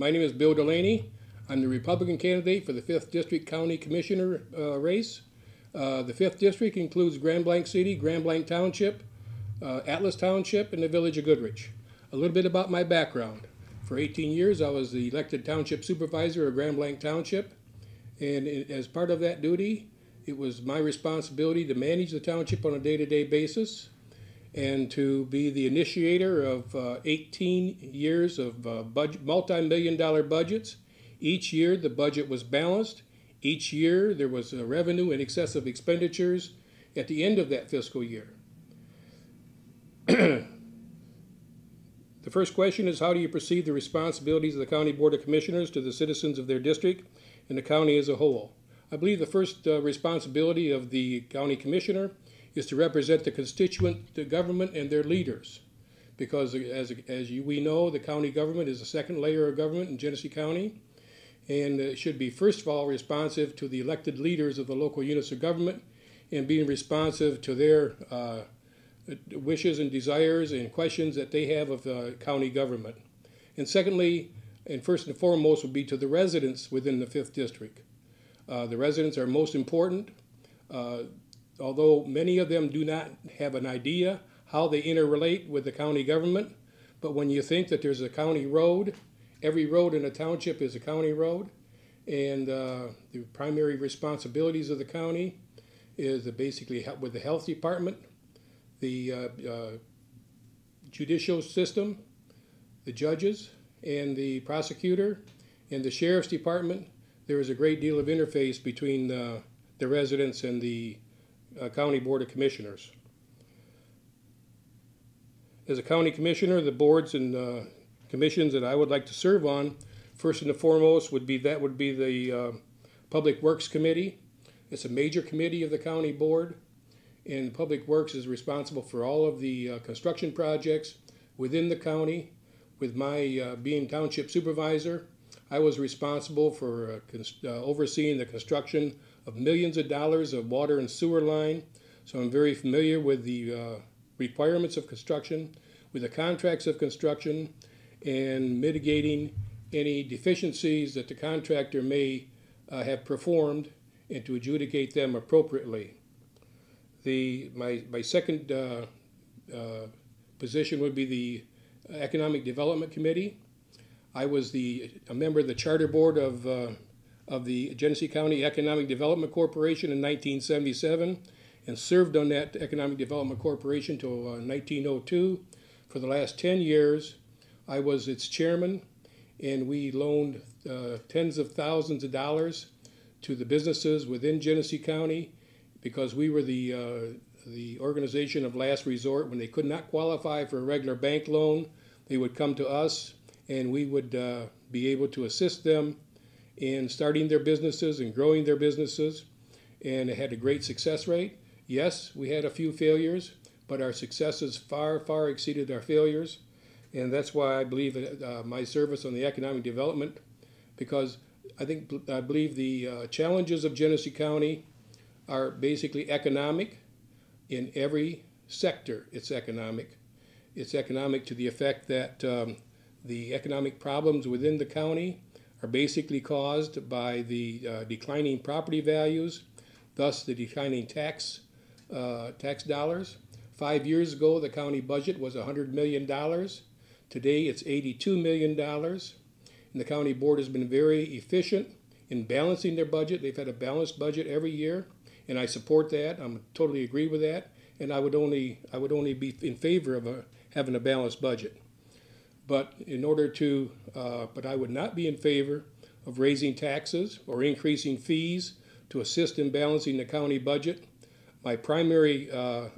My name is Bill Delaney. I'm the Republican candidate for the 5th District County Commissioner race. The 5th District includes Grand Blanc City, Grand Blanc Township, Atlas Township, and the Village of Goodrich. A little bit about my background. For 18 years, I was the elected Township Supervisor of Grand Blanc Township, and as part of that duty, it was my responsibility to manage the township on a day-to-day basis and to be the initiator of 18 years of multi-million-dollar budgets. Each year the budget was balanced. Each year there was revenue in excess of expenditures at the end of that fiscal year. The first question is, how do you perceive the responsibilities of the County Board of Commissioners to the citizens of their district and the county as a whole? I believe the first responsibility of the county commissioner is to represent the constituent, the government, and their leaders. Because we know, the county government is the second layer of government in Genesee County, and it should be, first of all, responsive to the elected leaders of the local units of government and being responsive to their wishes and desires and questions that they have of county government. And secondly, and first and foremost, would be to the residents within the 5th District. The residents are most important, although many of them do not have an idea how they interrelate with the county government. But when you think that there's a county road, every road in a township is a county road, and the primary responsibilities of the county is basically with the health department, the judicial system, the judges, and the prosecutor, and the sheriff's department. There is a great deal of interface between the residents and the County Board of Commissioners. As a county commissioner, the boards and commissions that I would like to serve on, first and foremost would be the Public Works Committee. It's a major committee of the county board, and Public Works is responsible for all of the construction projects within the county. With my being township supervisor, I was responsible for overseeing the construction of millions of dollars of water and sewer line. So I'm very familiar with the requirements of construction, with the contracts of construction, and mitigating any deficiencies that the contractor may have performed, and to adjudicate them appropriately. My second position would be the Economic Development Committee. I was a member of the charter board of the Genesee County Economic Development Corporation in 1977 and served on that Economic Development Corporation until 1902. For the last 10 years, I was its chairman, and we loaned tens of thousands of dollars to the businesses within Genesee County because we were the organization of last resort. When they could not qualify for a regular bank loan, they would come to us, and we would be able to assist them in starting their businesses and growing their businesses, and it had a great success rate. Yes, we had a few failures, but our successes far, far exceeded our failures, and that's why I believe my service on the economic development, because I believe the challenges of Genesee County are basically economic. In every sector, it's economic. It's economic to the effect that the economic problems within the county are basically caused by the declining property values, thus the declining tax dollars. 5 years ago, the county budget was $100 million. Today, it's $82 million. And the county board has been very efficient in balancing their budget. They've had a balanced budget every year, and I support that. I totally agree with that, and I would only be in favor of having a balanced budget. But but I would not be in favor of raising taxes or increasing fees to assist in balancing the county budget. My primary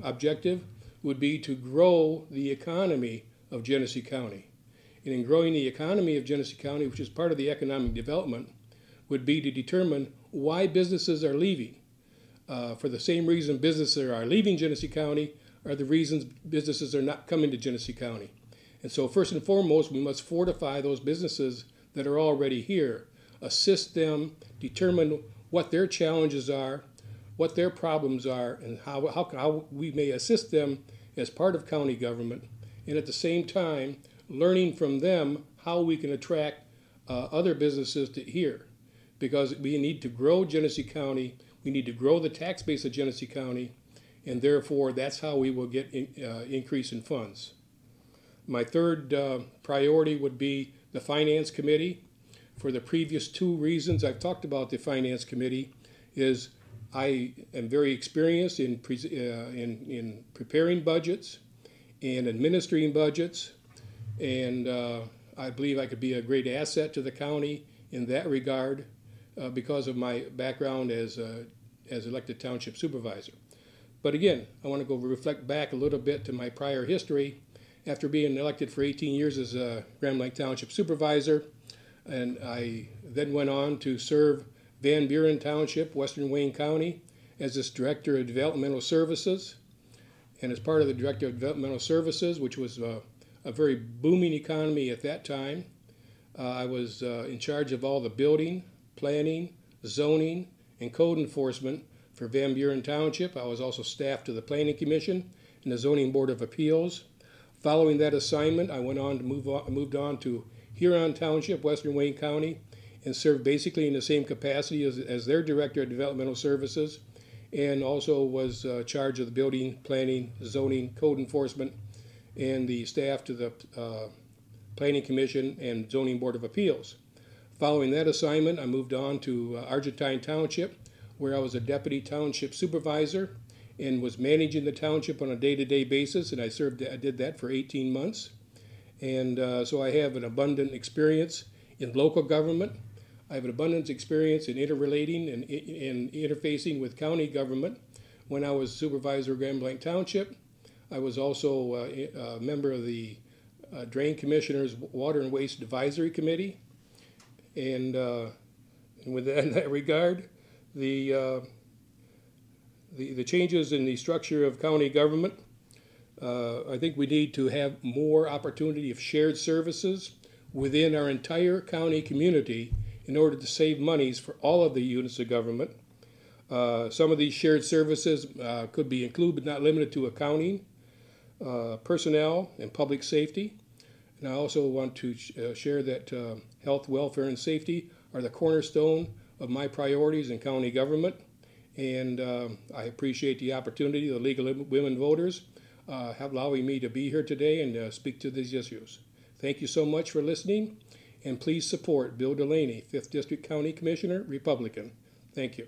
objective would be to grow the economy of Genesee County. And in growing the economy of Genesee County, which is part of the economic development, would be to determine why businesses are leaving. For the same reason businesses are leaving Genesee County are the reasons businesses are not coming to Genesee County. And so first and foremost, we must fortify those businesses that are already here, assist them, determine what their challenges are, what their problems are, and how we may assist them as part of county government, and at the same time, learning from them how we can attract other businesses to here, because we need to grow Genesee County. We need to grow the tax base of Genesee County, and therefore that's how we will get increase in funds. My third priority would be the Finance Committee. For the previous two reasons I've talked about the Finance Committee is I am very experienced in preparing budgets and administering budgets, and I believe I could be a great asset to the county in that regard because of my background as elected township supervisor. But again, I want to go reflect back a little bit to my prior history. After being elected for 18 years as a Grand Blanc Township supervisor, and I then went on to serve Van Buren Township, Western Wayne County, as its Director of Developmental Services. And as part of the Director of Developmental Services, which was a very booming economy at that time, I was in charge of all the building, planning, zoning, and code enforcement for Van Buren Township. I was also staff to the Planning Commission and the Zoning Board of Appeals. Following that assignment, I went on to moved on to Huron Township, Western Wayne County, and served basically in the same capacity as their Director of Developmental Services, and also was charged of the building, planning, zoning, code enforcement, and the staff to the Planning Commission and Zoning Board of Appeals. Following that assignment, I moved on to Argentine Township, where I was a Deputy Township Supervisor and was managing the township on a day-to-day basis, and I did that for 18 months. And so I have an abundant experience in local government. I have an abundant experience in interrelating and interfacing with county government. When I was supervisor of Grand Blanc Township, I was also a member of the Drain Commissioner's Water and Waste Advisory Committee. And with that, in that regard, the changes in the structure of county government, I think we need to have more opportunity of shared services within our entire county community in order to save monies for all of the units of government. Some of these shared services could be included but not limited to accounting, personnel, and public safety. And I also want to share that health, welfare, and safety are the cornerstone of my priorities in county government. And I appreciate the opportunity of the League of Women Voters allowing me to be here today and speak to these issues. Thank you so much for listening, and please support Bill Delaney, 5th District County Commissioner, Republican. Thank you.